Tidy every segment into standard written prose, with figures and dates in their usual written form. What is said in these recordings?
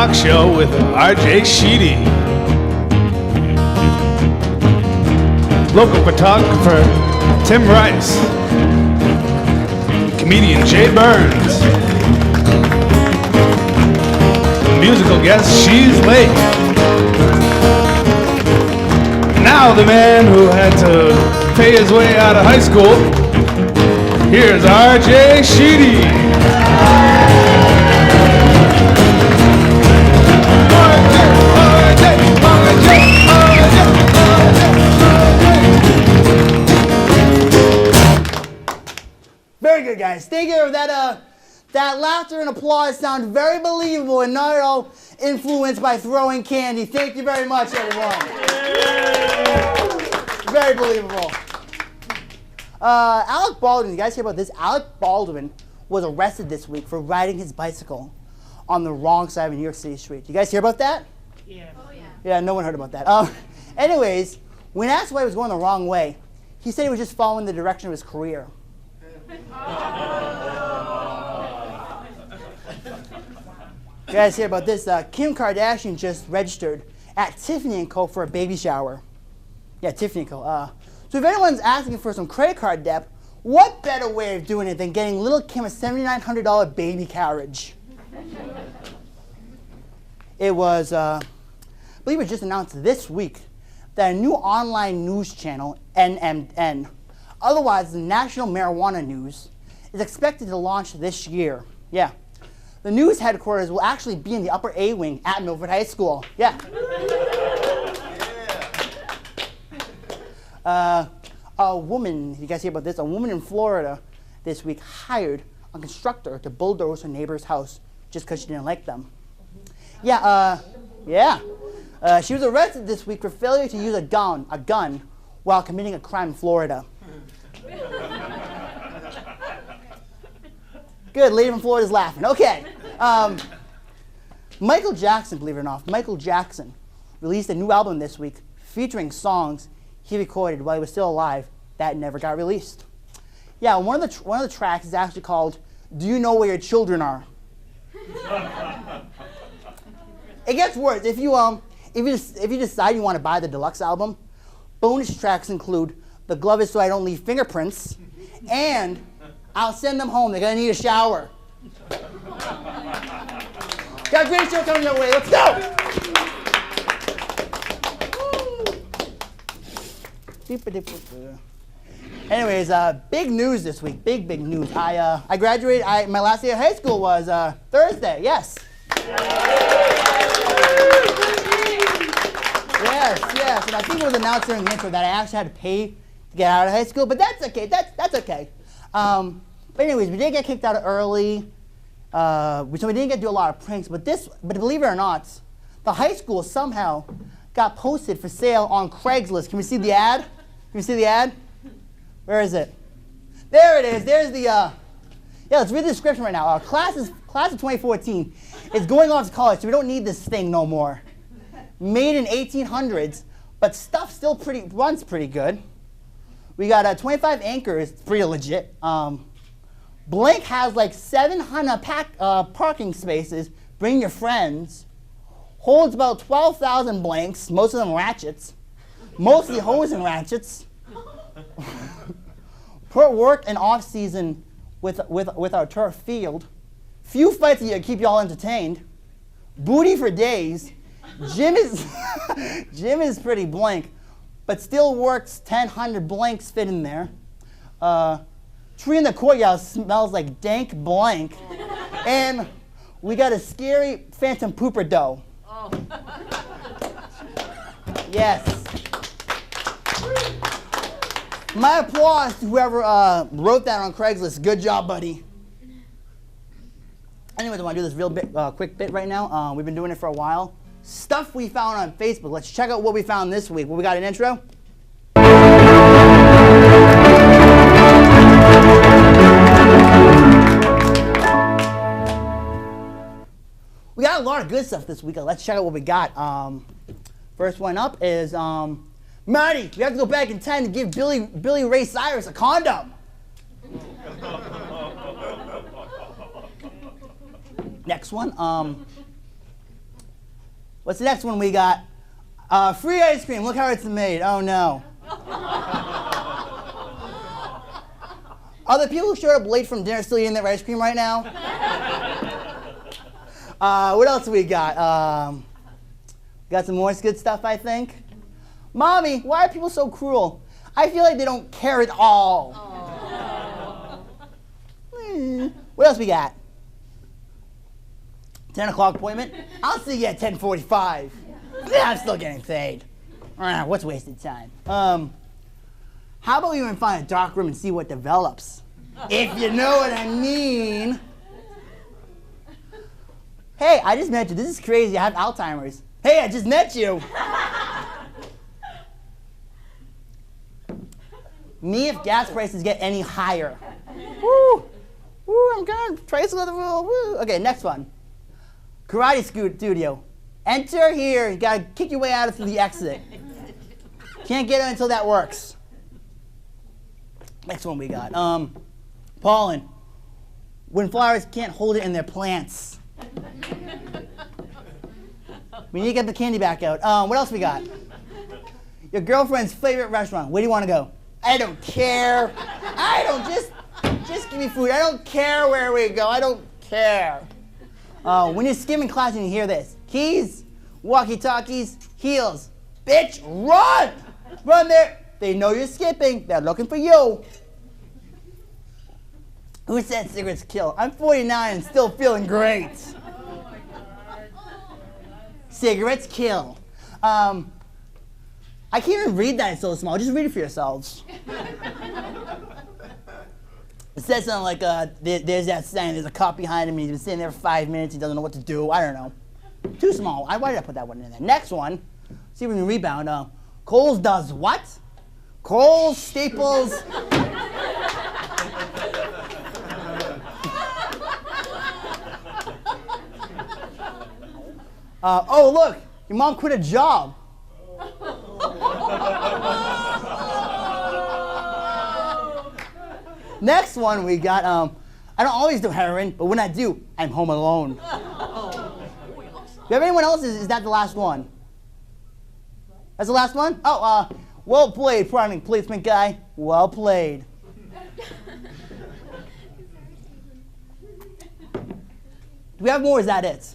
Talk Show with RJ Sheedy. Local photographer Tim Rice. Comedian Jay Burns. Musical guest Sheez Lake. Now the man who had to pay his way out of high school, here's RJ Sheedy. Very good, guys. Thank you. That laughter and applause sound very believable and not at all influenced by throwing candy. Thank you very much, everyone. Very believable. Alec Baldwin, you guys hear about this? Alec Baldwin was arrested this week for riding his bicycle on the wrong side of a New York City street. You guys hear about that? Yeah. Oh, yeah. Yeah, no one heard about that. Anyways, when asked why he was going the wrong way, he said he was just following the direction of his career. You guys hear about this? Kim Kardashian just registered at Tiffany & Co. for a baby shower. Yeah, Tiffany & Co. So if anyone's asking for some credit card debt, what better way of doing it than getting little Kim a $7,900 baby carriage? It was, I believe it was just announced this week that a new online news channel, NMN, otherwise the National Marijuana News, is expected to launch this year. Yeah. The news headquarters will actually be in the upper A wing at Milford High School. Yeah. A woman, you guys hear about this? A woman in Florida this week hired a constructor to bulldoze her neighbor's house just because she didn't like them. Yeah, she was arrested this week for failure to use a gun while committing a crime in Florida. Good, lady from Florida's laughing. Okay. Michael Jackson, believe it or not, Michael Jackson released a new album this week featuring songs he recorded while he was still alive that never got released. Yeah, one of the tracks is actually called "Do You Know Where Your Children Are?" It gets worse. If you decide you want to buy the deluxe album, bonus tracks include "The Glove Is So I Don't Leave Fingerprints" and "I'll Send Them Home. They're gonna need a shower." Got a great show coming your way. Let's go. Anyways, big news this week. Big news. I graduated. My last day of high school was Thursday. Yes. Yes. And I think it was announced during the intro that I actually had to pay to get out of high school, but that's okay. That's okay. But anyways, we did get kicked out early. So we didn't get to do a lot of pranks. But believe it or not, the high school somehow got posted for sale on Craigslist. Can we see the ad? Where is it? There it is. There's the. Yeah, let's read the description right now. Class of 2014 is going off to college, so we don't need this thing no more. Made in 1800s, but stuff still runs pretty good. We got 25 anchors, pretty legit. Blank has like 700 parking spaces. Bring your friends. Holds about 12,000 blanks, most of them ratchets. Mostly hose and ratchets. Put work and off season with our turf field. Few fights a year keep y'all entertained. Booty for days. Gym is pretty blank, but still works. 1,000 blanks fit in there. Tree in the courtyard smells like dank blank. And we got a scary phantom pooper dough. Oh. Yes. My applause to whoever wrote that on Craigslist. Good job, buddy. Anyways, I want to do this real quick bit right now. We've been doing it for a while. Stuff we found on Facebook. Let's check out what we found this week. What we got, an intro? We got a lot of good stuff this week. Let's check out what we got. First one up is Marty. We have to go back in time to give Billy Ray Cyrus a condom. Next one. What's the next one we got? Free ice cream. Look how it's made. Oh, no. Are the people who showed up late from dinner still eating their ice cream right now? What else we got? Got some more good stuff, I think. Mommy, why are people so cruel? I feel like they don't care at all. What else we got? 10 o'clock appointment? I'll see you at 10:45. Yeah, I'm still getting paid. What's wasted time? How about we even find a dark room and see what develops? If you know what I mean. Hey, I just met you. This is crazy. I have Alzheimer's. Hey, I just met you. Me if gas prices get any higher. Woo! Woo, I'm gonna trace another rule. Woo! Okay, next one. Karate studio. Enter here. You gotta kick your way out through the exit. Can't get in until that works. Next one we got. Pollen. When flowers can't hold it in their plants. We need to get the candy back out. What else we got? Your girlfriend's favorite restaurant. Where do you want to go? I don't care. I don't just give me food. I don't care where we go. I don't care. When you're skimming class and you hear this. Keys, walkie-talkies, heels. Bitch, run! Run there. They know you're skipping. They're looking for you. Who said cigarettes kill? I'm 49 and still feeling great. Cigarettes kill. I can't even read that, it's so small. Just read it for yourselves. It says something like, there's that saying, there's a cop behind him, he's been sitting there for 5 minutes, he doesn't know what to do. I don't know. Too small. Why did I put that one in there? Next one. See if we can rebound. Kohl's does what? Kohl's staples. Oh, look, your mom quit a job. Next one we got, I don't always do heroin, but when I do, I'm home alone. Do you have anyone else? Is that the last one? That's the last one? Oh, well played, product placement guy. Well played. Do we have more, or is that it?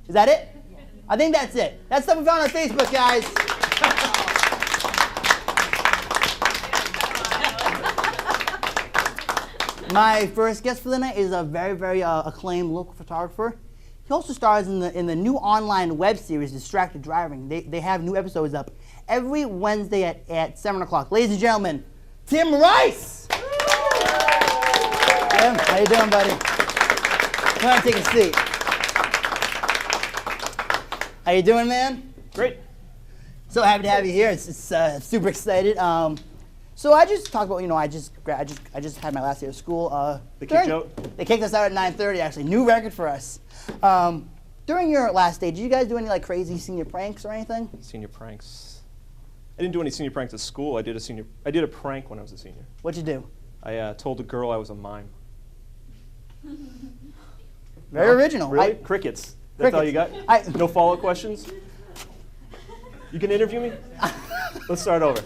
Is that it? I think that's it. That's stuff we found on Facebook, guys. My first guest for the night is a very, very acclaimed local photographer. He also stars in the new online web series, Distracted Driving. They have new episodes up every Wednesday at 7 o'clock. Ladies and gentlemen, Tim Rice! Tim, how you doing, buddy? Come on, take a seat. How you doing, man? Great. So happy to have you here. It's super excited. So I just talked about, I just had my last day of school. They kicked you out? They kicked us out at 9:30. Actually, new record for us. During your last day, did you guys do any crazy senior pranks or anything? Senior pranks. I didn't do any senior pranks at school. I did a prank when I was a senior. What'd you do? I told a girl I was a mime. Very original. Really? Crickets. That's all you got? No follow-up questions? You can interview me? Let's start over.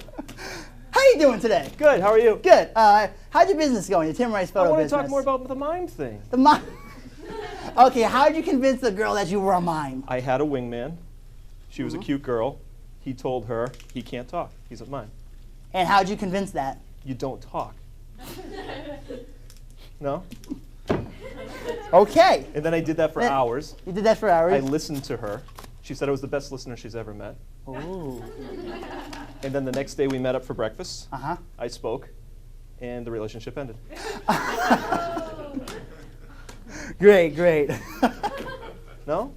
How you doing today? Good. How are you? Good. How's your business going? Your Tim Rice photo business. I want to talk more about the mime thing. The mime. Okay. How did you convince the girl that you were a mime? I had a wingman. She was a cute girl. He told her he can't talk. He's a mime. And how did you convince that? You don't talk. No? Okay. And then I did that for hours. You did that for hours? I listened to her. She said I was the best listener she's ever met. Ooh. And then the next day we met up for breakfast. Uh-huh. I spoke, and the relationship ended. Great. No?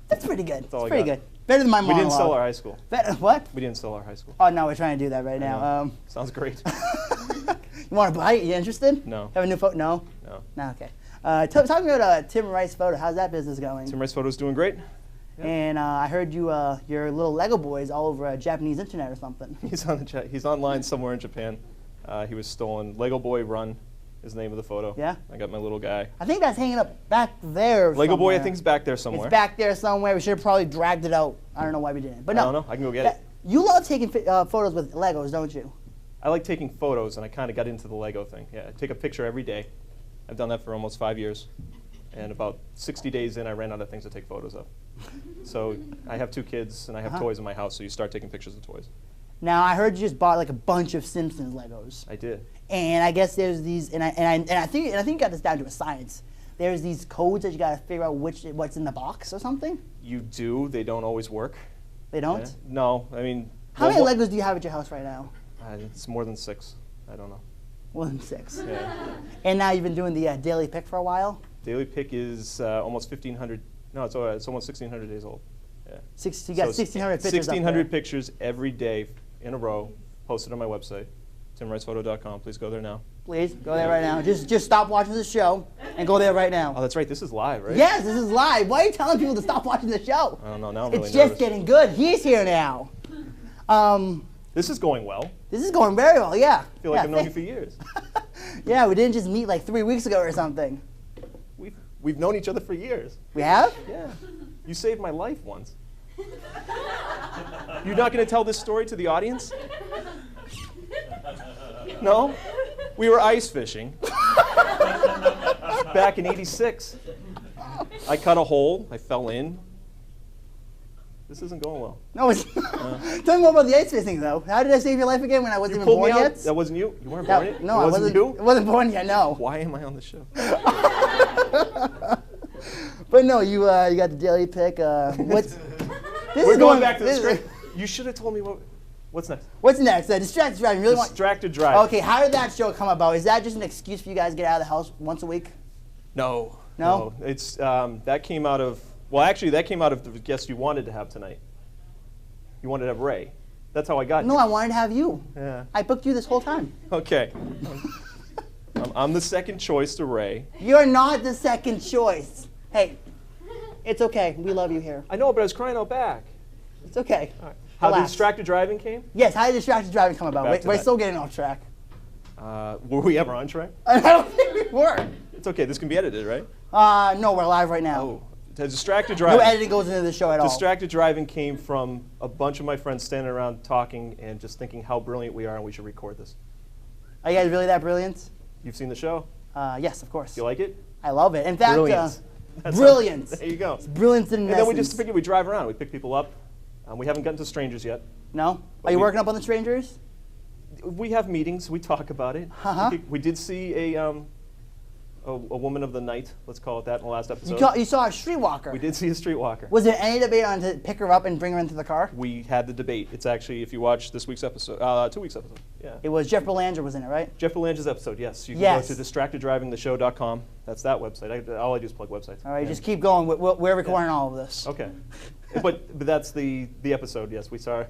That's pretty good. That's all I pretty got. good. Better than my monologue. We didn't sell our high school. What? We didn't sell our high school. Oh, no, we're trying to do that right now. Sounds great. You want to buy it? You interested? No. Have a new photo? No? No. No, okay. Talk about Tim Rice photo. How's that business going? Tim Rice Photo's doing great. Yep. And I heard your little Lego boys all over Japanese internet or something. He's online somewhere in Japan. He was stolen. Lego Boy Run. is the name of the photo. Yeah? I got my little guy. I think that's hanging up back there Lego somewhere. Boy, I think, is back there somewhere. It's back there somewhere. We should have probably dragged it out. I don't know why we didn't. But no. I don't know. I can go get it. You love taking photos with Legos, don't you? I like taking photos, and I kind of got into the Lego thing. Yeah, I take a picture every day. I've done that for almost 5 years. And about 60 days in, I ran out of things to take photos of. So I have 2 kids, and I have toys in my house, so you start taking pictures of toys. Now, I heard you just bought like a bunch of Simpsons Legos. I did. And I guess there's these, and I think you got this down to a science. There's these codes that you got to figure out what's in the box or something. You do. They don't always work. They don't? Yeah. No. I mean. How many Legos do you have at your house right now? It's more than 6. I don't know. More than 6. Yeah. And now you've been doing the daily pick for a while? Daily pick is almost 1,500. No, it's almost 1,600 days old. Yeah. You got 1,600 pictures 1,600 pictures every day in a row, posted on my website, timwrightsphoto.com. Please go there now. Please, go there right now. Just stop watching the show and go there right now. Oh, that's right. This is live, right? Yes, this is live. Why are you telling people to stop watching the show? I don't know. Now I'm really It's nervous. just getting good. He's here now. This is going well. This is going very well, yeah. I feel like I've known you for years. Yeah, we didn't just meet like 3 weeks ago or something. We've known each other for years. We have? Yeah. You saved my life once. You're not going to tell this story to the audience? No? We were ice fishing back in '86. I cut a hole. I fell in. This isn't going well. No, it's Tell me more about the ice fishing, though. How did I save your life again when I wasn't You even pulled born me out? yet? That wasn't you? You weren't born yet? No, it I wasn't you? I wasn't born yet, no. Why am I on the show? But no, you got the daily pick. We're going back to the script. You should have told me what's next. What's next? Distracted driving. Really Distracted driving. Okay, how did that show come about? Is that just an excuse for you guys to get out of the house once a week? No. No? It's that came out of that came out of the guest you wanted to have tonight. You wanted to have Ray. That's how I got No, you. I wanted to have you. Yeah. I booked you this whole time. Okay. I'm the second choice to Ray. You're not the second choice. Hey, it's okay. We love you here. I know, but I was crying out back. It's okay. All right. How the Relax. distracted driving came? Yes, how did distracted driving come about? Back to We're that. still getting off track. Were we ever on track? I don't think we were. It's okay. This can be edited, right? No, we're live right now. Oh, the distracted No driving. editing goes into the show at all. Distracted driving came from a bunch of my friends standing around talking and just thinking how brilliant we are and we should record this. Are you guys really that brilliant? You've seen the show? Yes, of course. You like it? I love it. In fact, Brilliance. brilliance. There you go. It's brilliance in And then we essence. just figure we drive around. We pick people up. We haven't gotten to strangers yet. No? But Are you we- working up on the strangers? We have meetings. We talk about it. Uh-huh. We did see a woman of the night, let's call it that, in the last episode. You saw a streetwalker. We did see a streetwalker. Was there any debate on to pick her up and bring her into the car? We had the debate. It's actually, if you watch this week's episode, 2 weeks episode, yeah. It was Jeff Belanger was in it, right? Jeff Belanger's episode, yes. You can Yes. go to distracteddrivingtheshow.com. That's that website. All I do is plug websites. All right, Yeah. just keep going. We're recording all of this. Okay. but that's the episode, yes. We saw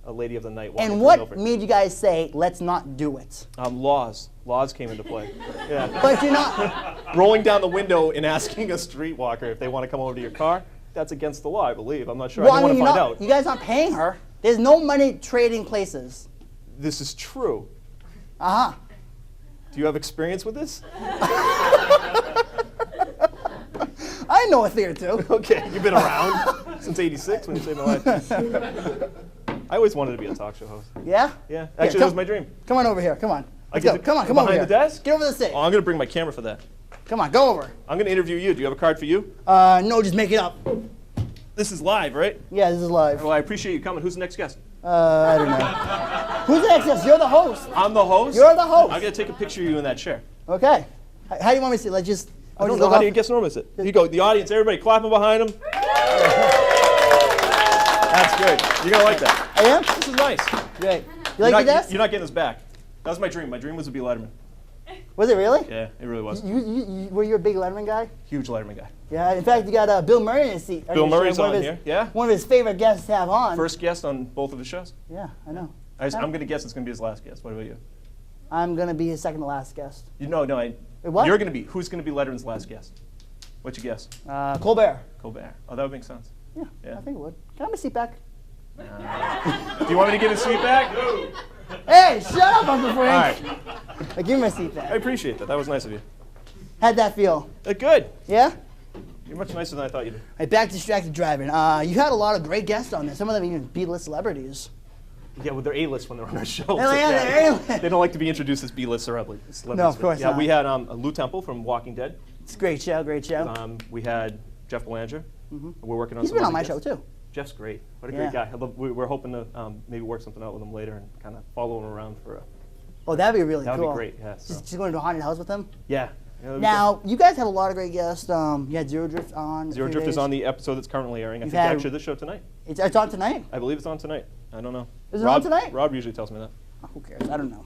a lady of the night walking And through what Milford. made you guys say, let's not do it? Laws came into play. Yeah. But you're not. Rolling down the window and asking a streetwalker if they want to come over to your car, that's against the law, I believe. I'm not sure. Well, I didn't you're want to not, find out. you guys aren't paying her. There's no money trading places. This is true. Uh-huh. Do you have experience with this? I know a thing or two. Okay, you've been around since '86 when you saved my life. I always wanted to be a talk show host. Yeah? Yeah, actually, that was my dream. Come on over here. Come on. Let's get go. to- Come on over behind here. the desk? Get over the stage. Oh, I'm going to bring my camera for that. Come on, go over. I'm going to interview you. Do you have a card for you? No, just make it up. This is live, right? Yeah, this is live. Well, I appreciate you coming. Who's the next guest? I don't know. Who's the next guest? You're the host. I'm the host? You're the host. I'm going to take a picture of you in that chair. Okay. How do you want me to see? Let's just. I don't know. How do you guess normally? Here you go. The audience, everybody clapping behind him. That's good. You're going to like that. I am? This is nice. Great. You like the desk? You're not getting this back. That was my dream. My dream was to be Letterman. Was it really? Yeah, it really was. Were you a big Letterman guy? Huge Letterman guy. Yeah. In fact, you got Bill Murray in his seat. Bill Murray's on here. Yeah. One of his favorite guests to have on. First guest on both of his shows. Yeah, I know. I'm going to guess it's going to be his last guest. What about you? I'm gonna be his second to last guest. No. What? You're going to be. Who's going to be Letterman's last guest? What's your guess? Colbert. Colbert. Oh, that would make sense. Yeah, Yeah. I think it would. Can I have my seat back? Do you want me to give his seat back? Hey, shut up, Uncle All Frank. right. Give me my seat I back. appreciate that. That was nice of you. How'd that feel? Good. Yeah? You're much nicer than I thought you'd be. All right, back to distracted driving. You had a lot of great guests on there. Some of them even B-list celebrities. Yeah, well, they're A-list when they're on our show. Oh, yeah, they're A-list. They don't like to be introduced as B-list celebrities. No, of course Yeah, not. we had Lou Temple from Walking Dead. It's a great show, great show. We had Jeff Belanger. We're working on He's some been on other my guests. show, too. Jeff's great. What a Yeah. great guy. We're hoping to maybe work something out with him later and kind of follow him around for a... Oh, that'd be really That would cool. be great, yeah. So. Just going to a haunted house with him? Yeah. that'd be Now, you guys had a lot of great guests. You had Zero Drift on. good. Zero Drift is on the episode that's currently airing. I You've think had- actually this show tonight. It's on tonight? I believe it's on tonight. I don't know. Is it on tonight? Rob usually tells me that. Oh, who cares? I don't know.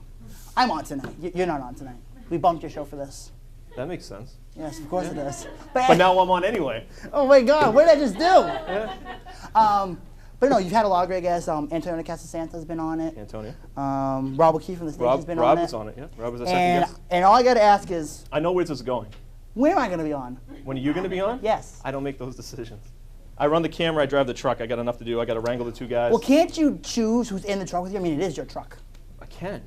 I'm on tonight. You're not on tonight. We bumped your show for this. That makes sense. Yes, of course it does. But now I'm on anyway. Oh my God, what did I just do? Yeah. But no, you've had a lot of great guests. Antonio Casasanta's been on it. Antonio. Rob O'Keefe from the station's been Rob on it. was on it, yeah. Rob was a second And, guest. and all I got to ask is, I know where this is going. when am I going to be on? When are you going to be on? Yes. I don't make those decisions. I run the camera, I drive the truck. I got enough to do. I got to wrangle the two guys. Well, can't you choose who's in the truck with you? I mean, it is your truck. I can.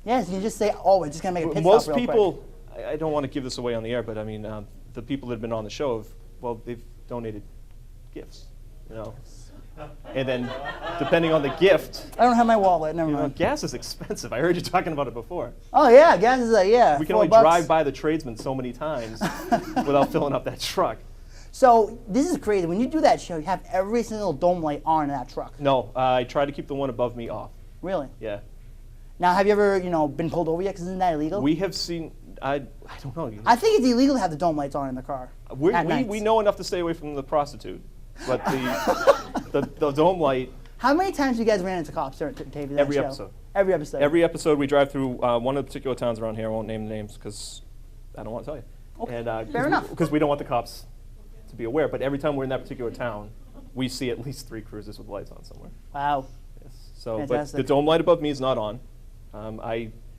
Yes, you can just say, oh, we're just going to make a pit Most stop real people, quick. I don't want to give this away on the air, but I mean, the people that have been on the show have, well, they've donated gifts, you know. And then, depending on the gift, I don't have my wallet, never you know, mind. gas is expensive. I heard you talking about it before. Oh, yeah, gas is yeah. We can $4 only bucks. drive by the tradesman so many times without filling up that truck. So, this is crazy. When you do that show, you have every single dome light on in that truck. No, I try to keep the one above me off. Really? Yeah. Now, have you ever, been pulled over yet? Because isn't that illegal? We have seen, I don't know. I think it's illegal to have the dome lights on in the car. at nights. We know enough to stay away from the prostitute, but the dome light. How many times you guys ran into cops during taping that Every show? episode. Every episode. Every episode we drive through one of the particular towns around here. I won't name the names because I don't want to tell you. Okay, And, fair enough. Because we don't want the cops to be aware. But every time we're in that particular town, we see at least 3 cruisers with lights on somewhere. Wow. Yes. So, but Fantastic. the dome light above me is not on.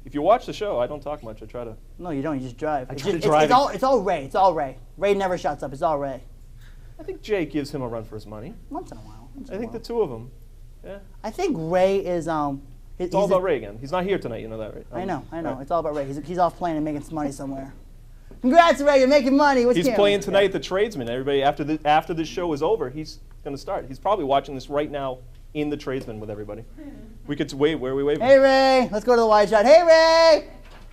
If you watch the show, I don't talk much. I try to. No, you don't. You just drive. I It's try to just- drive It's all Ray. It's all Ray. Ray never shuts up. It's all Ray. I think Jay gives him a run for his money. Once in a while. I think the two of them. Yeah. I think Ray is It's all about Ray again. He's not here tonight. You know that, right? I know. Right. It's all about Ray. He's off playing and making some money somewhere. Congrats, Ray. You're making money. What's He's Cameron? playing tonight at the Tradesman. Everybody, after this show is over, he's going to start. He's probably watching this right now in the Tradesman with everybody. We could wave. Where are we waving? Hey, Ray. Let's go to the wide shot. Hey, Ray.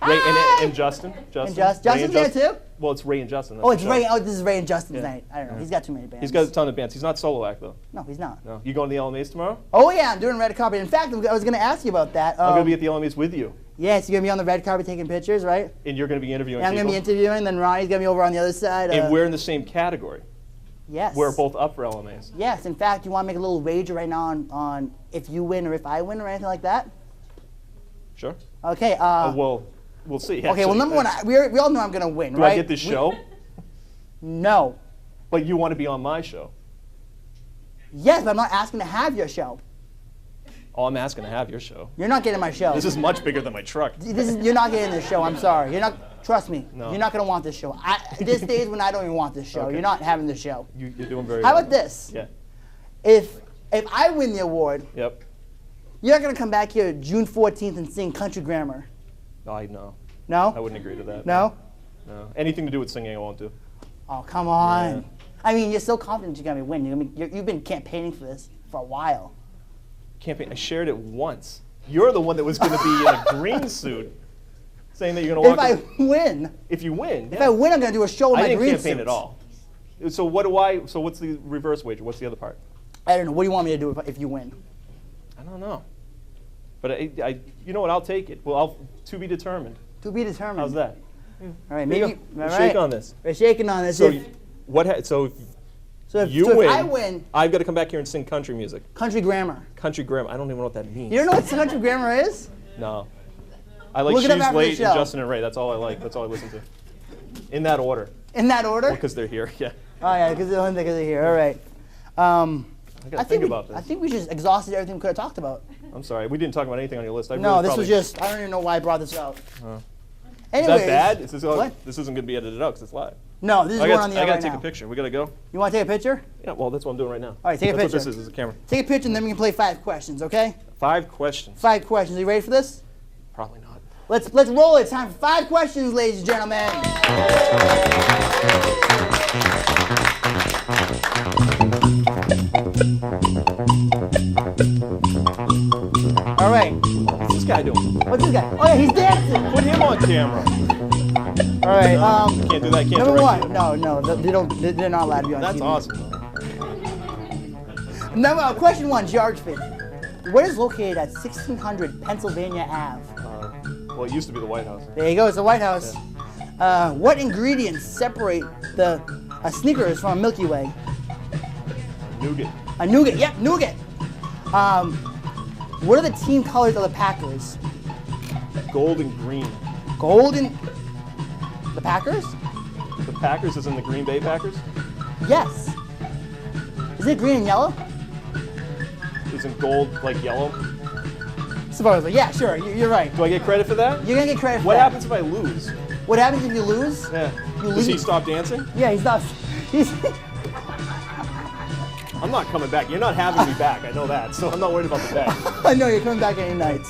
Ray Hi. and Justin. Justin. Justin's there too? Well, it's Ray and Justin. That's Oh, it's the show. Ray. Oh, this is Ray and Justin's Yeah. night. I don't know. He's got too many bands. He's got a ton of bands. He's not solo act though. No, he's not. No. You going to the LMAs tomorrow? Oh yeah, I'm doing red carpet. In fact, I was going to ask you about that. I'm going to be at the LMAs with you, Yes, you're going to be on the red carpet taking pictures, right? and you're going to be interviewing And I'm going to be people. interviewing. Then Ronnie's going to be over on the other side. And we're in the same category. Yes. We're both up for LMAs. Yes. In fact, you want to make a little wager right now on if you win or if I win or anything like that? Sure. Okay. Well, we'll see. Okay. Well, actually. number one, we all know I'm going to win, Do right? I get this show? No. But you want to be on my show? Yes, but I'm not asking to have your show. Oh, I'm asking to have your show. You're not getting my show. This is much bigger than my truck. You're not getting this show. I'm sorry. You're not. Trust me. No. You're not going to want this show. This stage when I don't even want this show. Okay. You're not having this show. You're doing very How well. about this? Yeah. If I win the award, Yep. you're not going to come back here June 14th and sing country grammar. I know. No? I wouldn't agree to that. No? No. Anything to do with singing, I won't do. Oh, come on. Yeah. I mean, you're so confident you're going to win. You've been campaigning for this for a while. Campaign. I shared it once. You're the one that was going to be in a green suit, saying that you're going to walk. If I win, If you win. if I win, I'm going to do a show with I my didn't green campaign suits. at all. So what do I? So what's the reverse wager? What's the other part? I don't know. What do you want me to do if you win? I don't know. But you know what? I'll take it. Well, to be determined. To be determined. How's that? All right, There you maybe. go. All Shake right. on this. We're shaking on this. So If- so if So if, you so win, if I win, I've got to come back here and sing country music. country grammar. Country grammar. I don't even know what that means. You don't know what country grammar is? No. I like Look it up She's after the Late show. and Justin and Ray. That's all I like. That's all I listen to. In that order. In that order? Because they're here. Yeah. Oh yeah, because they're here. All right. I got to think about this. I think we just exhausted everything we could have talked about. I'm sorry. We didn't talk about anything on your list. No, really this probably, was just. I don't even know why I brought this out. Is Anyways, that bad? Is this, what? This isn't going to be edited out because it's live. No, this is I going on the got air to right take now. a picture. We got to go. You want to take a picture? Yeah, well, that's what I'm doing right now. All right, take a That's picture. what this is a camera. Take a picture and then we can play 5 questions, okay? 5 questions. 5 questions. Are you ready for this? Probably not. Let's roll it. It's time for 5 questions, ladies and gentlemen. All right. What's this guy doing? What's this guy? Oh yeah, he's dancing. Put him on camera. All right. Can't do that. Can't Number direct 1. No, they don't. They're not allowed to be on That's TV. awesome. Question 1, geography. What is located at 1600 Pennsylvania Ave? Well, it used to be the White House. There you go. It's the White House. What ingredients separate a Snickers from a Milky Way? Nougat. A nougat. Yep, nougat. What are the team colors of the Packers? Gold and green. Gold and the Packers? The Packers is in the Green Bay Packers? Yes. Is it green and yellow? Isn't gold like yellow? Supposedly. Yeah, sure. You're right. Do I get credit for that? You're gonna get credit for What that. happens if I lose? What happens if you lose? Yeah. You Does he lose. stop dancing? Yeah, he's not. He's. I'm not coming back. You're not having me back. I know that. So I'm not worried about the bet. I know you're coming back any night.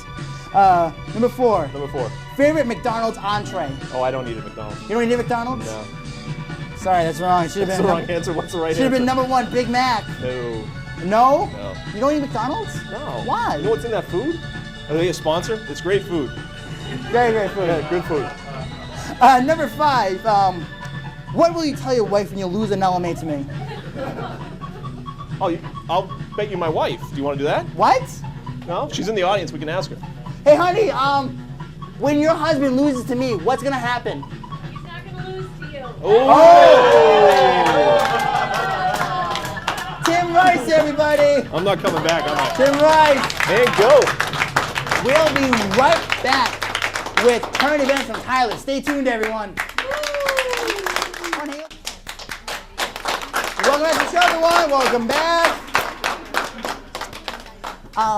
Number 4. Number 4. Favorite McDonald's entree. Oh, I don't eat at McDonald's. You don't eat at McDonald's? No. Sorry, that's wrong. It should have That's been. the wrong answer. What's the right Should have answer? been number 1, Big Mac. No. No? No. You don't eat McDonald's? No. Why? You know what's in that food? Are they a sponsor? It's great food. Very, very food. Yeah, good food. Number 5. What will you tell your wife when you lose an element to me? Oh, I'll bet you my wife. Do you want to do that? What? No? She's in the audience. We can ask her. Hey, honey. When your husband loses to me, what's gonna happen? He's not going to lose to you. Tim Rice, everybody. I'm not coming back. I'm not. Tim Rice. And go. We'll be right back with current events from Tyler. Stay tuned, everyone. Welcome back to the show, everyone. Welcome back.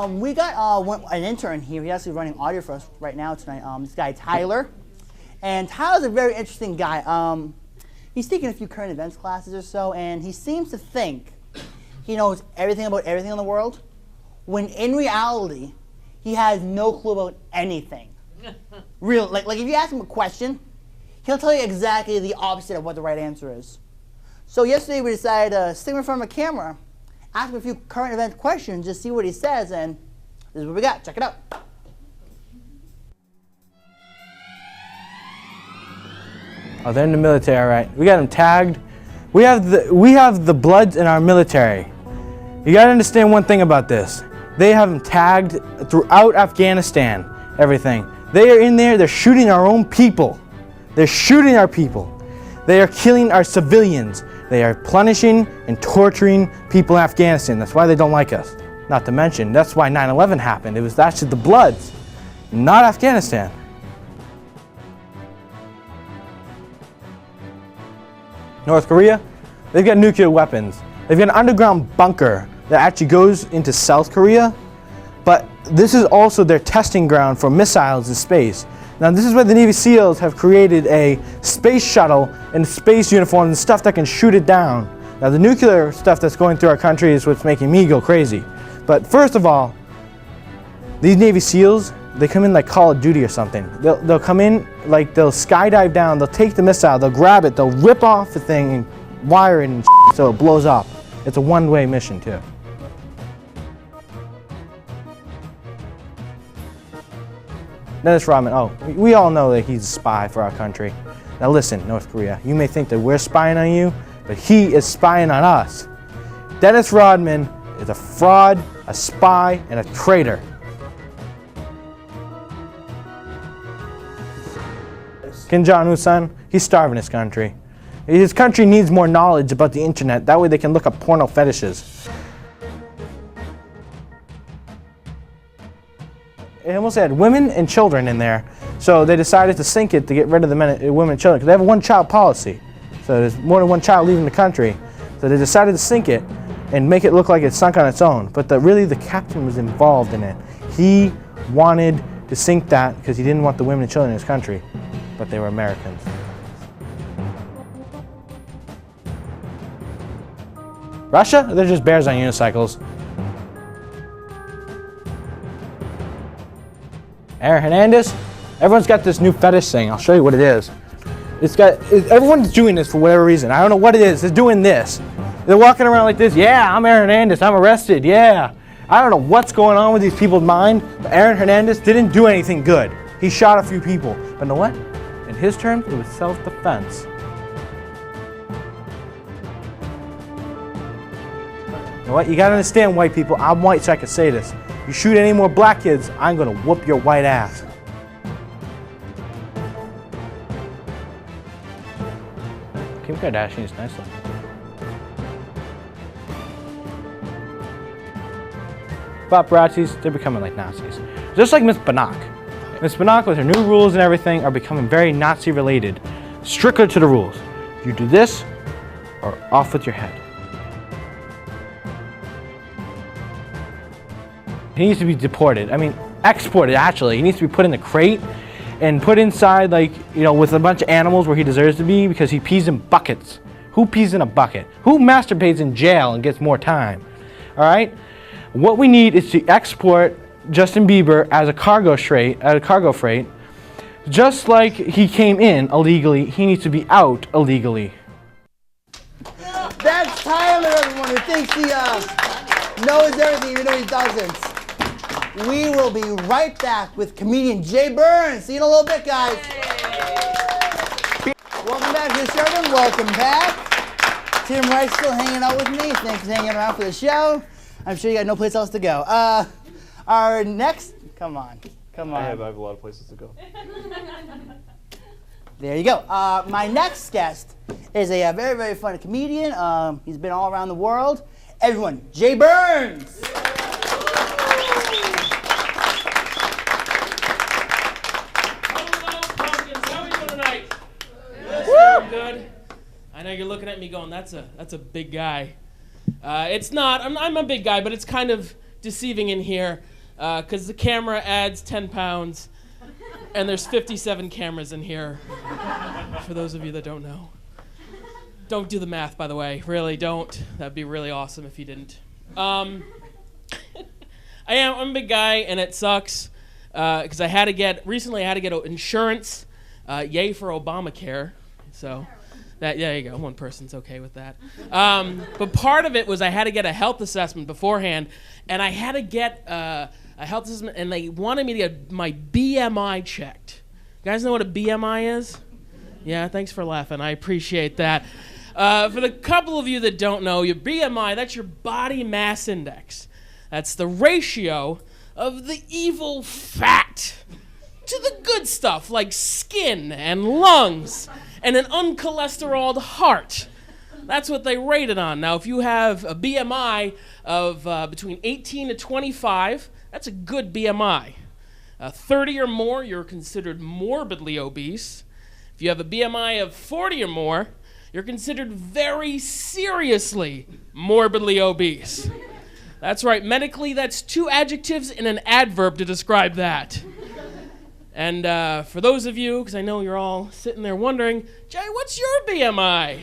We got an intern here. He's actually running audio for us right now tonight. This guy, Tyler. And Tyler's a very interesting guy. He's taking a few current events classes or so, and he seems to think he knows everything about everything in the world, when in reality, he has no clue about anything. Real, like if you ask him a question, he'll tell you exactly the opposite of what the right answer is. So yesterday we decided to stick him in front of a camera, ask him a few current event questions, just see what he says, and this is what we got. Check it out. Oh, they're in the military, all right. We got them tagged. We have the Bloods in our military. You got to understand one thing about this. They have them tagged throughout Afghanistan, everything. They are in there, they're shooting our own people. They're shooting our people. They are killing our civilians. They are punishing and torturing people in Afghanistan. That's why they don't like us. Not to mention, that's why 9/11 happened. It was actually the Bloods, not Afghanistan. North Korea, they've got nuclear weapons. They've got an underground bunker that actually goes into South Korea, but this is also their testing ground for missiles in space. Now this is where the Navy SEALs have created a space shuttle and space uniforms and stuff that can shoot it down. Now the nuclear stuff that's going through our country is what's making me go crazy. But first of all, these Navy SEALs, they come in like Call of Duty or something. They'll come in like they'll skydive down, they'll take the missile, they'll grab it, they'll rip off the thing and wire it and so it blows up. It's a one-way mission too. Dennis Rodman, oh, we all know that he's a spy for our country. Now listen, North Korea, you may think that we're spying on you, but he is spying on us. Dennis Rodman is a fraud, a spy, and a traitor. Kim Jong-un's son, he's starving his country. His country needs more knowledge about the internet, that way they can look up porno fetishes. It almost had women and children in there, so they decided to sink it to get rid of the women and children, because they have a one-child policy. So there's more than one child leaving the country. So they decided to sink it and make it look like it sunk on its own. But really the captain was involved in it. He wanted to sink that because he didn't want the women and children in his country, but they were Americans. Russia? They're just bears on unicycles. Aaron Hernandez, Everyone's got this new fetish thing. I'll show you what it is. Everyone's doing this for whatever reason. I don't know what it is. They're doing this. They're walking around like this. Yeah, I'm Aaron Hernandez. I'm arrested. Yeah. I don't know what's going on with these people's mind, but Aaron Hernandez didn't do anything good. He shot a few people. But you know what? In his terms, it was self-defense. You know what? You gotta understand, white people. I'm white, so I can say this. You shoot any more black kids, I'm gonna whoop your white ass. Kim Kardashian is nice looking. Paparazzis, they're becoming like Nazis. Just like Miss Banach. Miss Banach, with her new rules and everything, are becoming very Nazi-related. Stricter to the rules. You do this, or off with your head. He needs to be deported. I mean, exported, actually. He needs to be put in a crate and put inside, like, you know, with a bunch of animals where he deserves to be because he pees in buckets. Who pees in a bucket? Who masturbates in jail and gets more time? All right? What we need is to export Justin Bieber as a cargo freight. Just like he came in illegally, he needs to be out illegally. That's Tyler, everyone, who thinks he knows everything even though he doesn't. We will be right back with comedian Jay Burns. See you in a little bit, guys. Welcome back to the show, then. Welcome back. Tim Rice still hanging out with me. Thanks for hanging around for the show. I'm sure you got no place else to go. Our next, come on. I have a lot of places to go. There you go. My next guest is a very, very funny comedian. He's been all around the world. Everyone, Jay Burns. Good. I know you're looking at me going, that's a big guy. It's not. I'm a big guy, but it's kind of deceiving in here because the camera adds 10 pounds, and there's 57 cameras in here. For those of you that don't know, don't do the math, by the way. Really, don't. That'd be really awesome if you didn't. I'm a big guy, and it sucks because recently I had to get insurance. Yay for Obamacare. So, there you go. One person's okay with that. But part of it was I had to get a health assessment beforehand, and I had to get a health assessment, and they wanted me to get my BMI checked. You guys know what a BMI is? Yeah, thanks for laughing. I appreciate that. For the couple of you that don't know, your BMI, that's your body mass index. That's the ratio of the evil fat to the good stuff like skin and lungs and an uncholesteroled heart. That's what they rate it on. Now, if you have a BMI of between 18 to 25, that's a good BMI. 30 or more, you're considered morbidly obese. If you have a BMI of 40 or more, you're considered very seriously morbidly obese. That's right. Medically, that's two adjectives and an adverb to describe that. And for those of you, because I know you're all sitting there wondering, Jay, what's your BMI?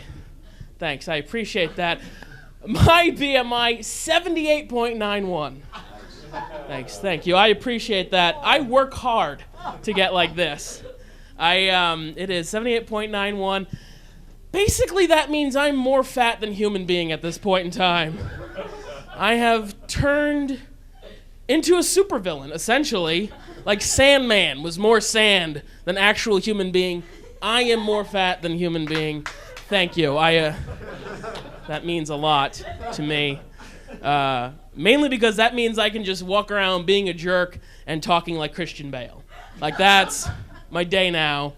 Thanks, I appreciate that. My BMI, 78.91. Thanks, thank you. I appreciate that. I work hard to get like this. It is 78.91. Basically, that means I'm more fat than human being at this point in time. I have turned into a supervillain, essentially. Like Sandman was more sand than actual human being. I am more fat than human being. Thank you. That means a lot to me. Mainly because that means I can just walk around being a jerk and talking like Christian Bale. Like, that's my day now.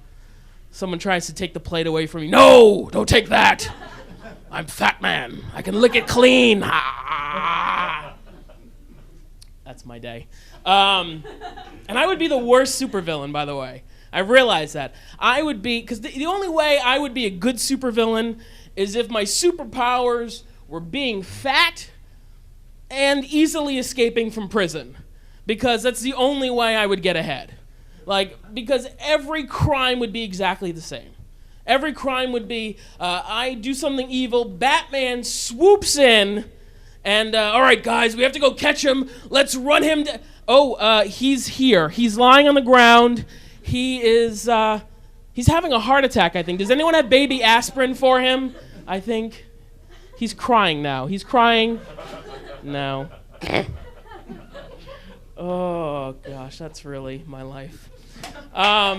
Someone tries to take the plate away from me. No, don't take that. I'm Fat Man. I can lick it clean. That's my day. And I would be the worst supervillain, by the way. I realize that. I would be, because the only way I would be a good supervillain is if my superpowers were being fat and easily escaping from prison. Because that's the only way I would get ahead. Because every crime would be exactly the same. Every crime would be, I do something evil, Batman swoops in, and, all right, guys, we have to go catch him. Let's run him. He's here. He's lying on the ground. He is he's having a heart attack, I think. Does anyone have baby aspirin for him? I think he's crying now. He's crying now. Oh gosh, that's really my life. Are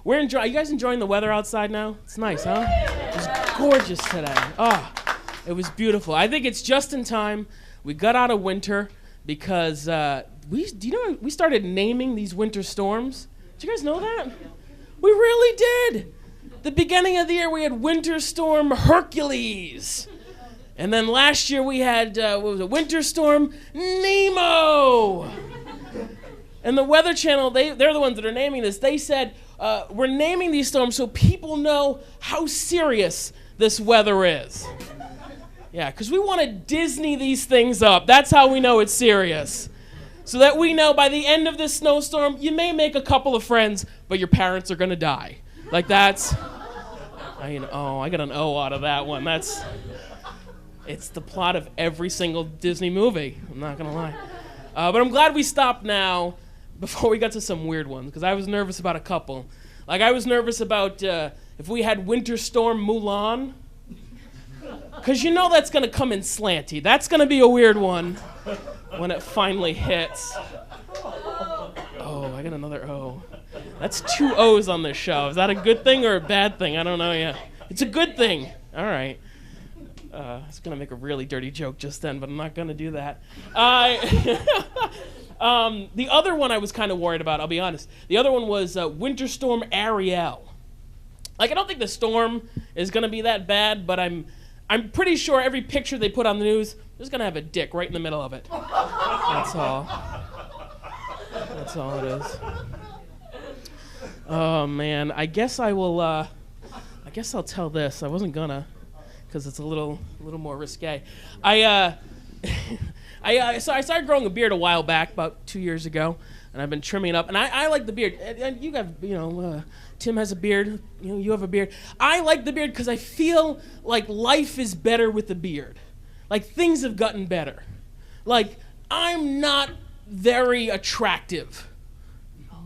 you guys enjoying the weather outside now? It's nice, huh? It was gorgeous today. Oh, it was beautiful. I think it's just in time. We got out of winter because we started naming these winter storms. Did you guys know that? We really did. The beginning of the year we had Winter Storm Hercules. And then last year we had, Winter Storm Nemo. And the Weather Channel, they're the ones that are naming this. They said, we're naming these storms so people know how serious this weather is. Yeah, because we want to Disney these things up. That's how we know it's serious. So that we know by the end of this snowstorm, you may make a couple of friends, but your parents are going to die. Like that's, I got an O out of that one. It's the plot of every single Disney movie. I'm not going to lie. But I'm glad we stopped now before we got to some weird ones, because I was nervous about a couple. Like, I was nervous about if we had Winter Storm Mulan, because you know that's going to come in slanty. That's going to be a weird one when it finally hits. Oh, I got another O. That's 2 O's on this show. Is that a good thing or a bad thing? I don't know yet. It's a good thing. All right. I was going to make a really dirty joke just then, but I'm not going to do that. The other one I was kind of worried about, I'll be honest. The other one was Winter Storm Ariel. Like, I don't think the storm is going to be that bad, but I'm pretty sure every picture they put on the news is going to have a dick right in the middle of it. That's all. That's all it is. Oh, man. I guess I'll tell this. I wasn't gonna, because it's a little more risque. I started growing a beard a while back, about 2 years ago, and I've been trimming it up. And I like the beard. And you have, Tim has a beard. You have a beard. I like the beard because I feel like life is better with the beard. Like, things have gotten better. Like, I'm not very attractive.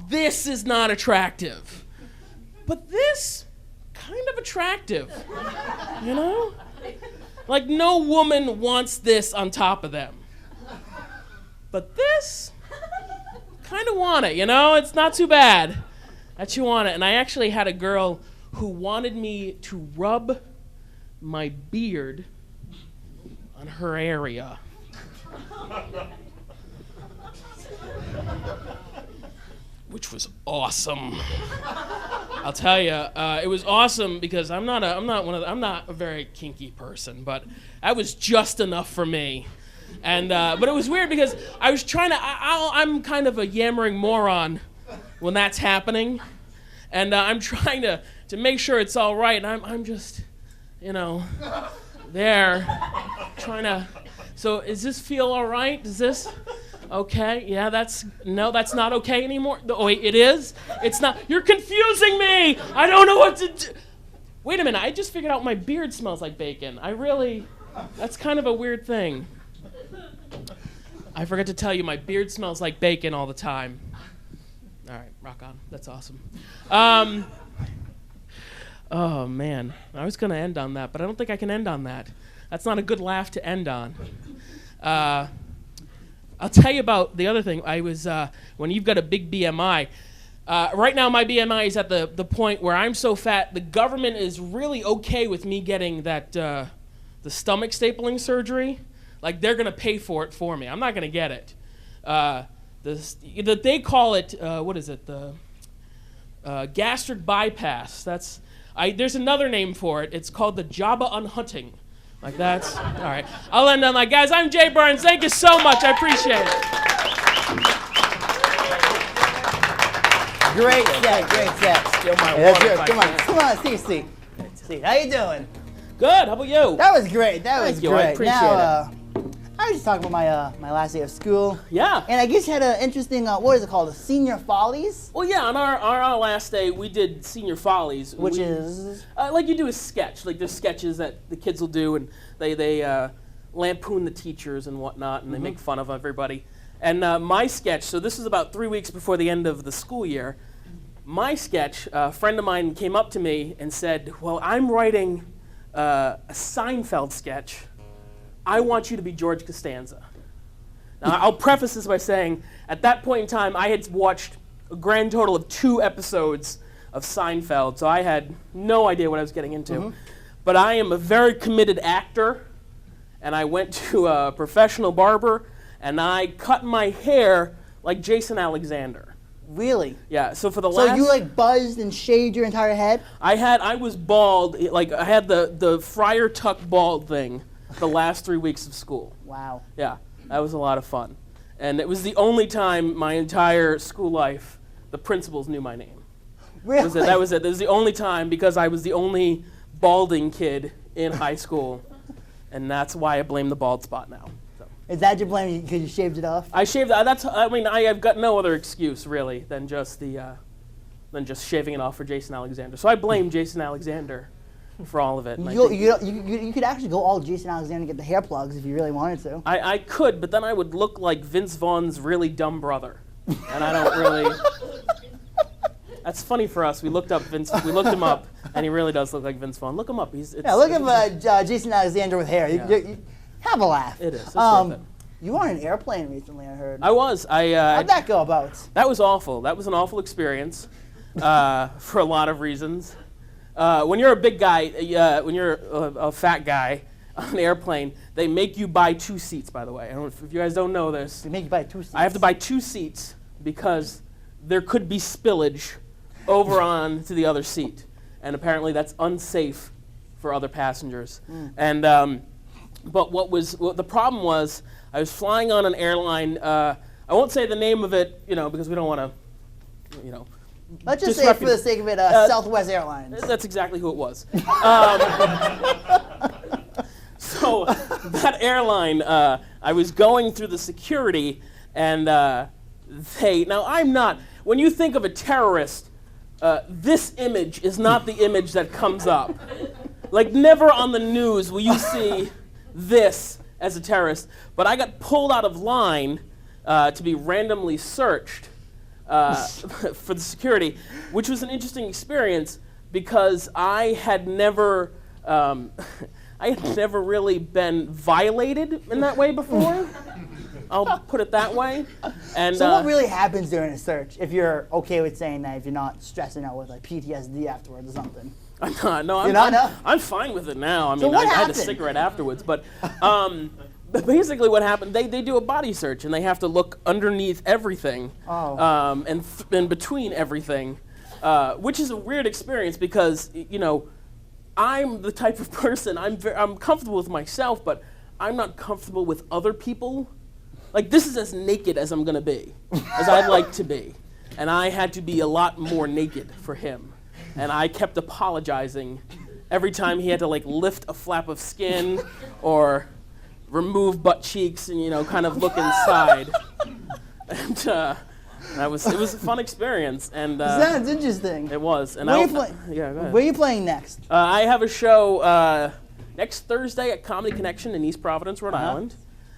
This is not attractive. But this, kind of attractive. You know? Like, no woman wants this on top of them. But this, kind of want it, It's not too bad that you want it. And I actually had a girl who wanted me to rub my beard on her area. Which was awesome. I'll tell you, it was awesome because I'm not a very kinky person, but that was just enough for me. And but it was weird because I was trying to. I'm kind of a yammering moron when that's happening, and I'm trying to make sure it's all right. And I'm just, there, trying to. So does this feel all right? Does this? Okay, yeah, that's not okay anymore. Oh, wait, it is? It's not. You're confusing me. I don't know what to do. Wait a minute, I just figured out my beard smells like bacon. That's kind of a weird thing. I forgot to tell you, my beard smells like bacon all the time. All right, rock on. That's awesome. Oh, man. I was going to end on that, but I don't think I can end on that. That's not a good laugh to end on. I'll tell you about the other thing. I was, when you've got a big BMI, right now my BMI is at the point where I'm so fat, the government is really okay with me getting that, the stomach stapling surgery. Like, they're going to pay for it for me. I'm not going to get it. They call it, what is it? The gastric bypass. There's another name for it. It's called the Jabba Unhutting. Like that's, all right. I'll end on that. Guys, I'm Jay Burns. Thank you so much. I appreciate it. Great set, great set. Steal my That's water good. if I Come on, see. How you doing? Good. How about you? That was great. Thank you. I appreciate now, I was just talking about my last day of school. Yeah. And I guess you had an interesting, what is it called, the Senior Follies? Well, yeah, on our last day, we did Senior Follies. Which is? Like you do a sketch. Like there's sketches that the kids will do, and they lampoon the teachers and whatnot, and they make fun of everybody. And my sketch, so this is about 3 weeks before the end of the school year, my sketch, a friend of mine came up to me and said, well, I'm writing a Seinfeld sketch. I want you to be George Costanza. Now, I'll preface this by saying, at that point in time, I had watched a grand total of 2 episodes of Seinfeld, so I had no idea what I was getting into. But I am a very committed actor, and I went to a professional barber, and I cut my hair like Jason Alexander. Really? Yeah, so for the last... So you like buzzed and shaved your entire head? I was bald, like I had the Friar Tuck bald thing the last 3 weeks of school. Wow. Yeah, that was a lot of fun. And it was the only time my entire school life the principals knew my name. Really? That was it. That was the only time because I was the only balding kid in high school. And that's why I blame the bald spot now. So. Is that your blame because you shaved it off? I shaved. I've got no other excuse really than just shaving it off for Jason Alexander. So I blame Jason Alexander for all of it. And You could actually go all Jason Alexander and get the hair plugs if you really wanted to. I could, but then I would look like Vince Vaughn's really dumb brother, and I don't really. That's funny for us. We looked him up, and he really does look like Vince Vaughn. Look him up. Look at Jason Alexander with hair. Yeah. You have a laugh. It is. It's worth it. You were on an airplane recently, I heard. I was. How'd that go about? That was awful. That was an awful experience for a lot of reasons. When you're a big guy, when you're a fat guy on an airplane, they make you buy 2 seats, by the way. I don't know if you guys don't know this. They make you buy 2 seats. I have to buy 2 seats because there could be spillage over on to the other seat. And apparently that's unsafe for other passengers. And but what the problem was, I was flying on an airline. I won't say the name of it, because we don't want to, Let's just say for the sake of it, Southwest Airlines. That's exactly who it was. So that airline, I was going through the security, and when you think of a terrorist, this image is not the image that comes up. Like, never on the news will you see this as a terrorist. But I got pulled out of line to be randomly searched for the security, which was an interesting experience because I had never really been violated in that way before. I'll put it that way. And so what really happens during a search, if you're okay with saying that, if you're not stressing out with like PTSD afterwards or something? I'm fine with it now. I mean, I had a cigarette afterwards, but basically what happened, they do a body search and they have to look underneath everything and between everything, which is a weird experience because, I'm the type of person, I'm comfortable with myself, but I'm not comfortable with other people. Like, this is as naked as I'm going to be, as I'd like to be. And I had to be a lot more naked for him. And I kept apologizing every time he had to, lift a flap of skin or remove butt cheeks and, kind of look inside. And it was a fun experience. And sounds interesting. It was. And Where are you playing next? I have a show next Thursday at Comedy Connection in East Providence, Rhode Island.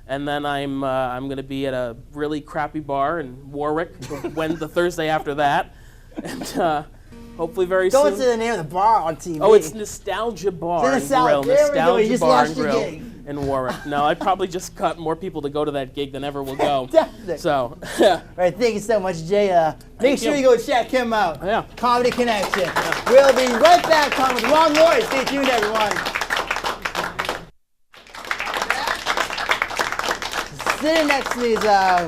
And then I'm going to be at a really crappy bar in Warwick the Thursday after that. And hopefully very soon. Don't say the name of the bar on TV. Oh, it's Nostalgia Bar and Grill. Nostalgia Bar and Grill in Warwick. No, I probably just got more people to go to that gig than ever will go. So, all right, thank you so much, Jay. Make sure you go check him out. Yeah. Comedy Connection. Yeah. We'll be right back. Come with Ron Roy. Stay tuned, everyone. Sitting next to me is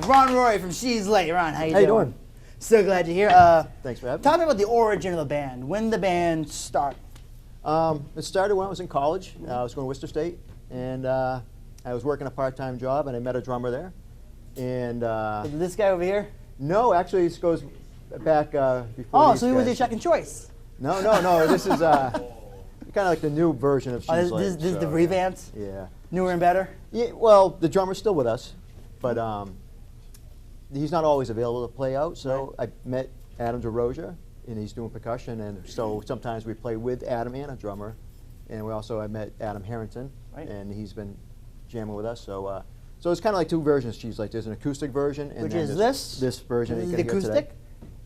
Ron Roy from Sheez. Ron, how you doing? So glad you're here. Thanks for having me. Talk about the origin of the band. When did the band start? It started when I was in college. I was going to Worcester State, and I was working a part-time job, and I met a drummer there. And this guy over here? No, actually, this goes back before. Oh, so he was your second choice? No. This is kind of like the new version of Sheez. This is the revamped? Yeah. Newer and better? Yeah. Well, the drummer's still with us, but he's not always available to play out. So I met Adam DeRosia, and he's doing percussion, and so sometimes we play with Adam and a drummer. And I met Adam Harrington, and he's been jamming with us. So so it's kind of like two versions of Sheez. Like there's an acoustic version, and which then is this? This version. This is the acoustic?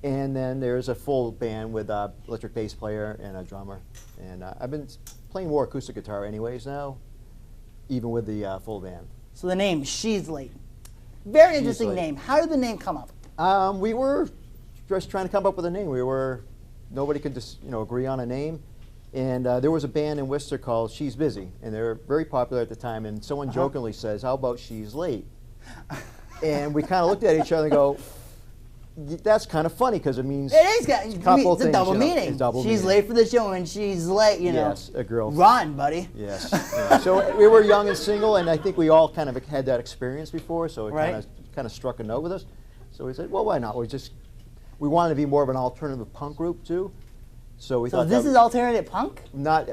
And then there's a full band with a electric bass player and a drummer. And I've been playing more acoustic guitar anyways now, even with the full band. So the name, She's Late. Very She's interesting Late. name. How did the name come up? We were just trying to come up with a name. Nobody could just, agree on a name. And there was a band in Worcester called She's Busy, and they were very popular at the time. And someone jokingly says, "How about She's Late?" And we kind of looked at each other and go, "That's kind of funny because it means It is. a couple It's a things, double meaning. It's double She's meaning. late for the show, and she's late. Yes, a girl. Run, buddy. Yes. Yeah. So we were young and single, and I think we all kind of had that experience before, so it Right. kind of struck a note with us. So we said, well, why not? We wanted to be more of an alternative punk group too. So we So thought this that is alternative punk? not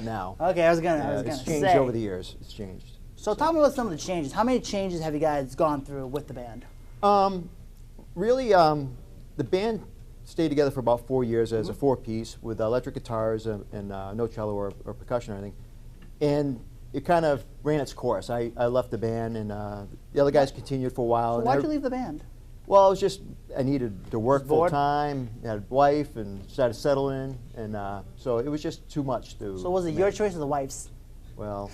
now. Okay, I was gonna It's say. changed over the years. It's changed. So tell me about some of the changes. How many changes have you guys gone through with the band? Really, the band stayed together for about 4 years as a four-piece with electric guitars and no cello or percussion or anything. And it kind of ran its course. I left the band, and the other guys continued for a while. So and why'd you leave the band? Well, I needed to work Just full bored? time, had a wife, and started settling, and so it was just too much to. So was it your choice or the wife's? Well,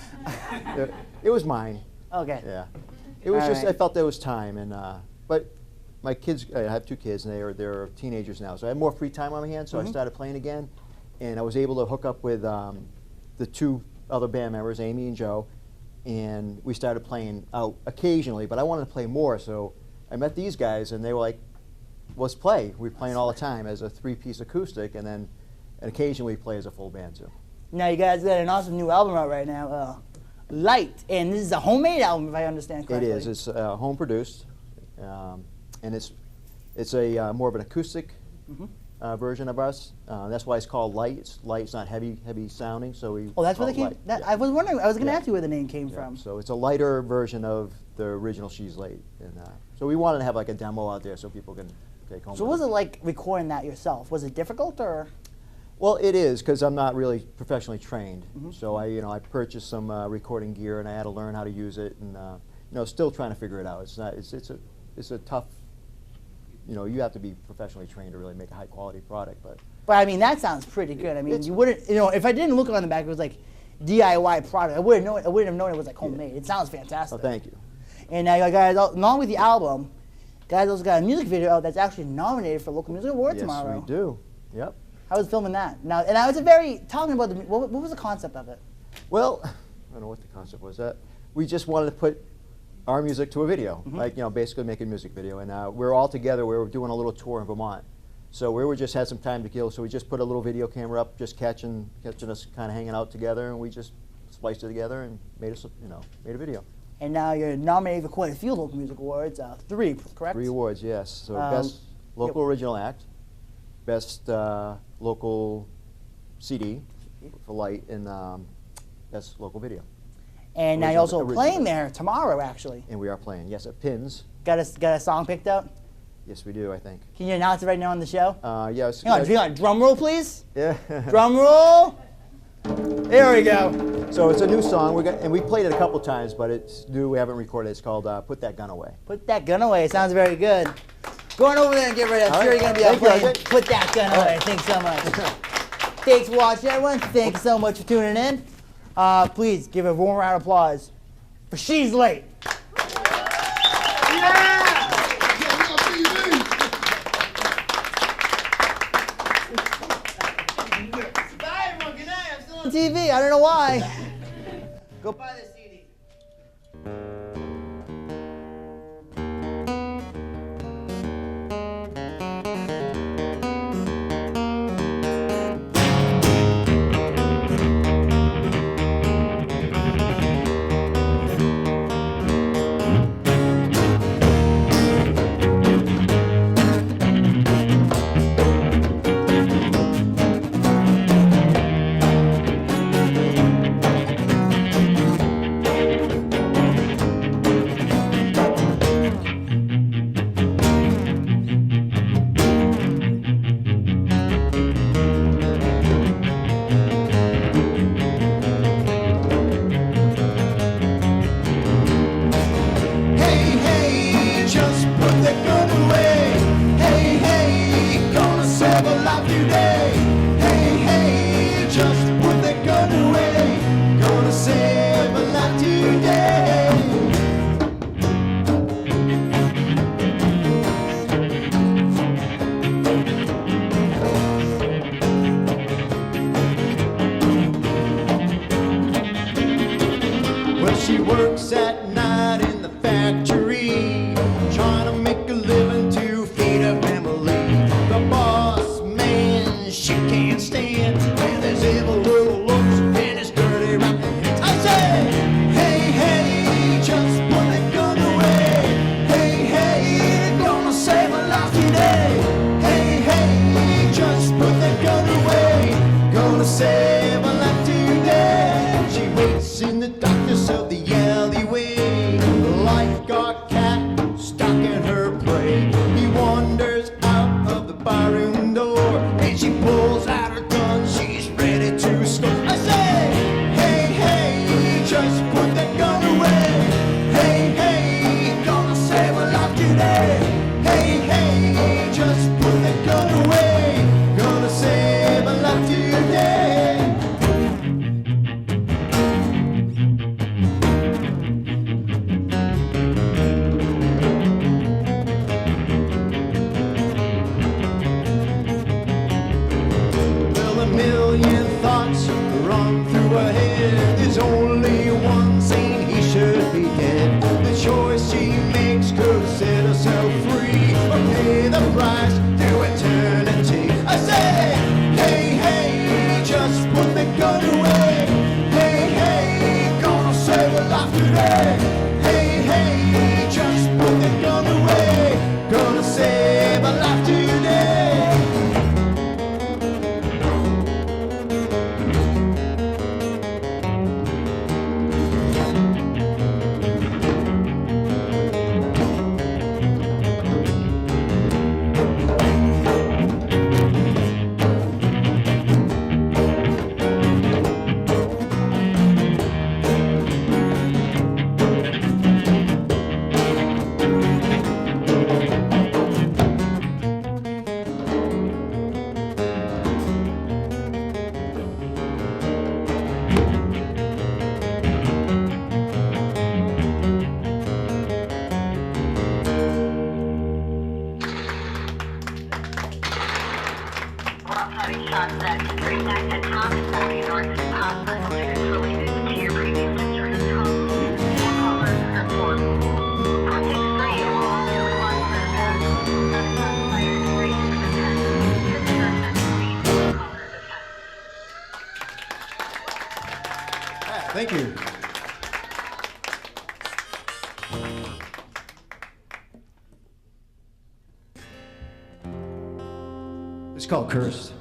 it was mine. Okay. Yeah, it was All just right. I felt there was time, and but my kids, I have two kids, and they're teenagers now, so I had more free time on my hands. So I started playing again, and I was able to hook up with the two other band members, Amy and Joe, and we started playing out occasionally. But I wanted to play more, so I met these guys, and they were like, "Let's play." We're playing all the time as a three-piece acoustic, and occasionally we play as a full band too. Now you guys got an awesome new album out right now, Light, and this is a homemade album if I understand It correctly. is. It's home produced, and it's a more of an acoustic version of us. That's why it's called Light. It's light. It's not heavy sounding. So we. Oh, that's where call they it came. Light. That, Yeah. I was wondering. I was going to Yeah. ask you where the name came Yeah. from. So it's a lighter version of the original She's Late, and so we wanted to have like a demo out there so people can take home. So with what was them. it like recording that yourself? Was it difficult or? Well, it is because I'm not really professionally trained. So I purchased some recording gear and I had to learn how to use it, and still trying to figure it out. It's a tough. You have to be professionally trained to really make a high quality product, but. But I mean, that sounds pretty good. I mean, It's- you wouldn't, if I didn't look on the back, it was like DIY product. I wouldn't have known it was like homemade. It sounds fantastic. Oh, thank you. And now you guys, along with the album, guys also got a music video out that's actually nominated for local music award Yes, tomorrow. we do. Yep. How was filming that? Now, and I was talking about what was the concept of it? Well, I don't know what the concept was. We just wanted to put our music to a video, basically make a music video. And we're all together. We were doing a little tour in Vermont, so we just had some time to kill. So we just put a little video camera up, just catching us kind of hanging out together, and we just spliced it together and made a video. And now you're nominated for quite a few local music awards, 3, correct? 3 awards, yes. So best Yep. local original act, best local CD for Light, and best local video. And now you're also Original playing video. there tomorrow, actually. And we are playing, yes, at Pins. Got a song picked out? Yes, we do, I think. Can you announce it right now on the show? Yes. Hang on, drum roll, please. Yeah. Drum roll. There we go. So it's a new song, and we played it a couple times, but it's new. We haven't recorded it. It's called "Put That Gun Away." Put that gun away. It sounds very good. Go on over there and get ready. I'm All sure right. you're going to be out Thank you, playing. Isaac. Put that gun away. Thanks so much. Thanks for watching, everyone. Thank you so much for tuning in. Please give a warm round of applause for She's Late. Bye, everyone. Good night. I'm still on TV. I don't know why. Go buy this CD. There's only one saying he should be dead. The choice she makes could set herself free or pay the price to eternity. I say, hey, hey, just put the gun away. Hey, hey, gonna save a life today. Hey, hey, just put the gun away. Gonna save a life today. Thank you. It's called Cursed.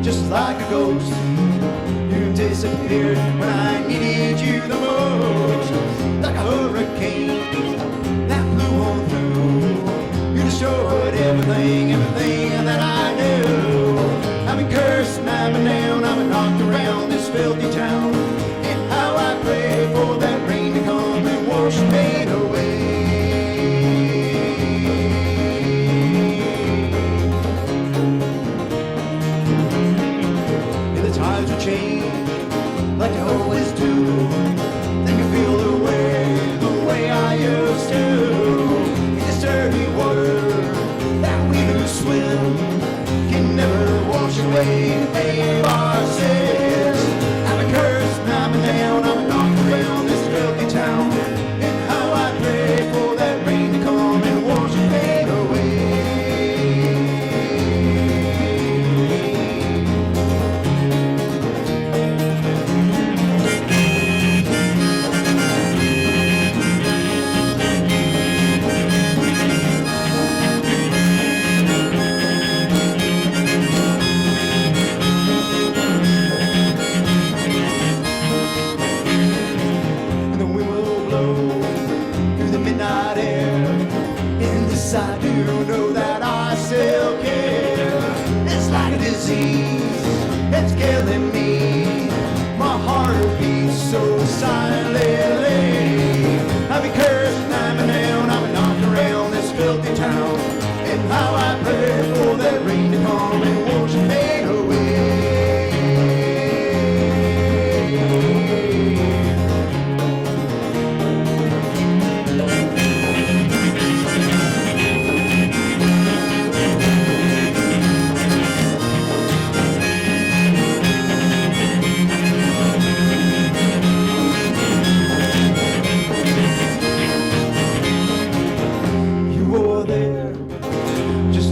Just like a ghost, you disappeared when I needed you the most. Like a hurricane that blew on through, you destroyed everything, everything that I knew. I've been cursed and I've been down, I've been knocked around this filthy town. And how I pray for that rain to come and wash me away. Times will change like they always do. They can feel the way I used to. In this dirty water that we do swim can never wash away any of our sins. I've been cursed and I've been down, I've been knocked around this filthy town. And how I pray for that rain to come and wash the pain away. I do know that I still care. It's like a disease, it's killing me. My heart beats so silently. I've been cursed and I've been down, I've been knocked around this filthy town. And how I pray for that rain to come and wash the pain away.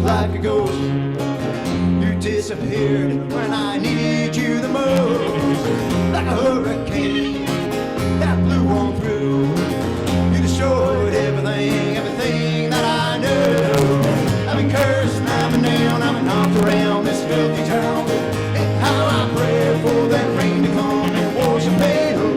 Like a ghost, you disappeared when I needed you the most. Like a hurricane that blew on through, you destroyed everything, everything that I knew. I've been cursed and I've been down, I've been knocked around this filthy town. And how I pray for that rain to come and wash the pain away.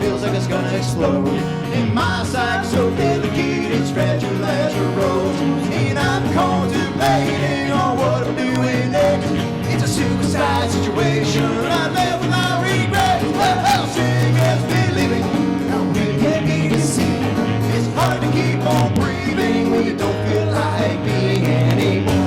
feels like it's gonna explode. And my sack so delicate, it's fragile as a rose. And I'm contemplating on what I'm doing next. It's a suicide situation, I live without regret. Well, sing as believing, how we can be deceived. It's hard to keep on breathing when you don't feel like being anymore.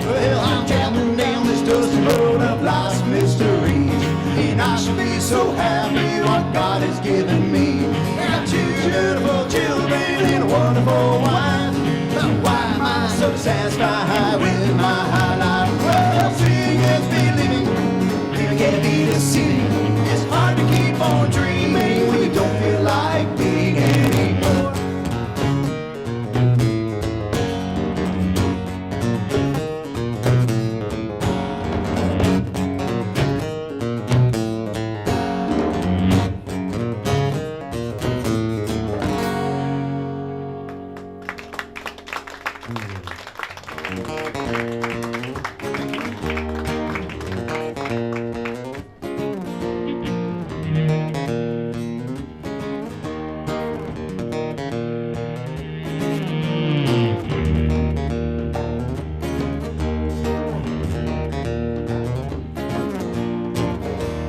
Well, I'm traveling down this dusty road of life's mysteries, and I should be so happy what God has given me. I got two beautiful children and a wonderful wife. But why am I so dissatisfied with my high life? Well, seeing is believing, you can't be deceiving. It's hard to keep on dreaming when you don't feel like being anymore.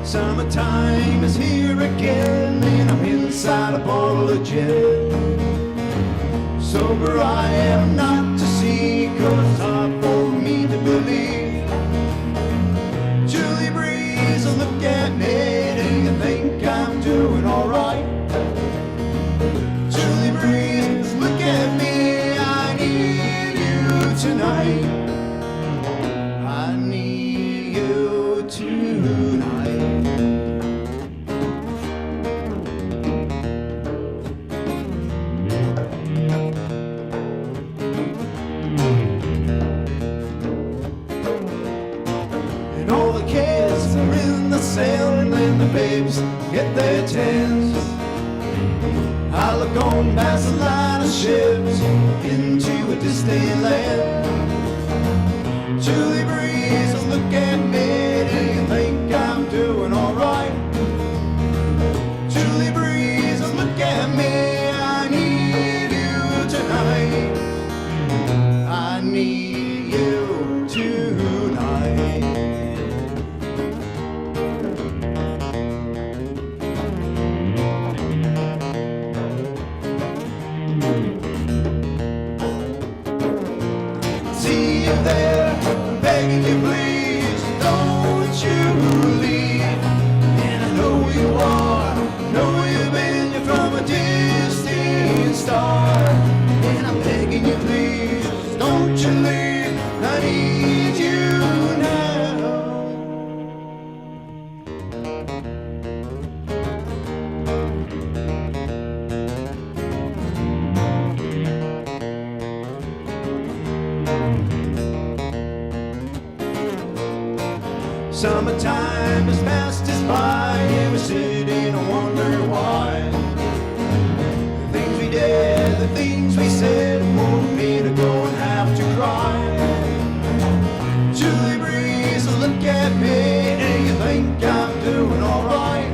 Summertime is here again, and I'm inside a bottle of gin. Sober I am not to see, 'cause it's hard for me to believe. Julie Breeze, look at me, do you think I'm doing alright? Julie Breeze, look at me, I need you tonight. I need you tonight. And all the kids are in the sand, and the babes get their tens. I look on past a line of ships into a distant land. Julie Breeze, look at me, do you think I'm doing alright? Julie Breeze, look at me, I need you tonight. I need you tonight. See you there, begging you please, don't you leave. And I know you are, know you've been, you're from a distant star. And I'm begging you please, don't you leave, I need you now. Summertime has passed us by, and we're sitting and wondering why. The things we did, the things we said, want me to go and have to cry. Julie Breeze, look at me, do you think I'm doing alright?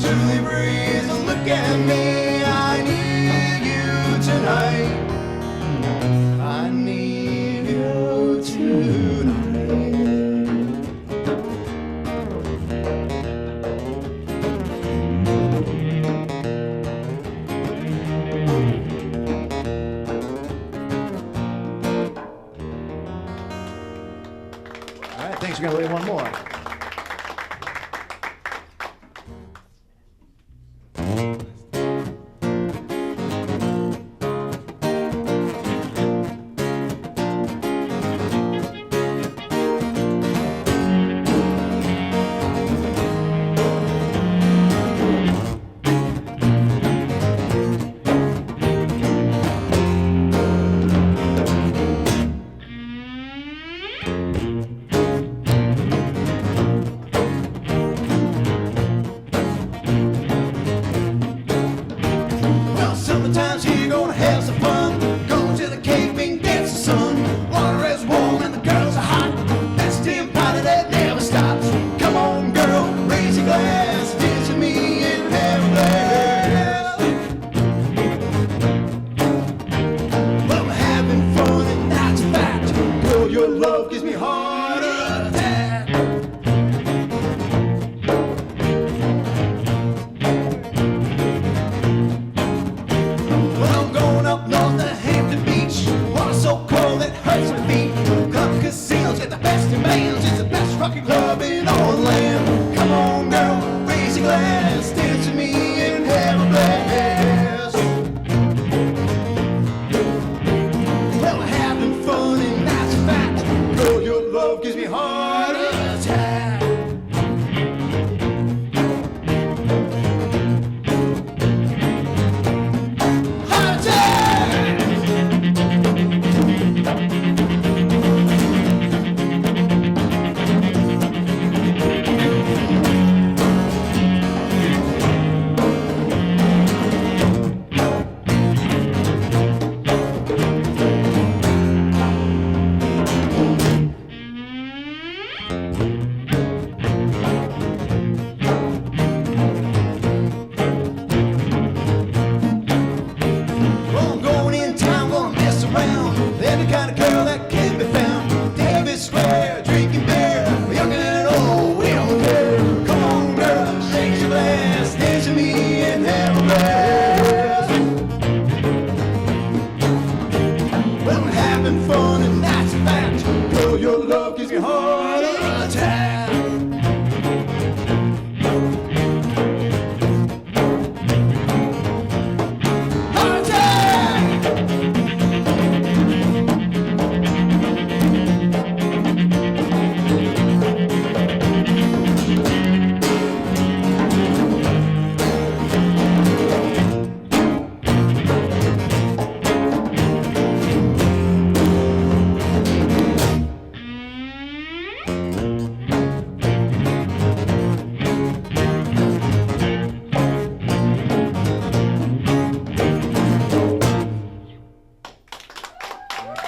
Julie Breeze, look at me, I need you tonight. I need you tonight. All right, thanks. We're going to play one more.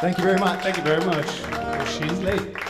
Thank you very much. Thank you very much. She's late.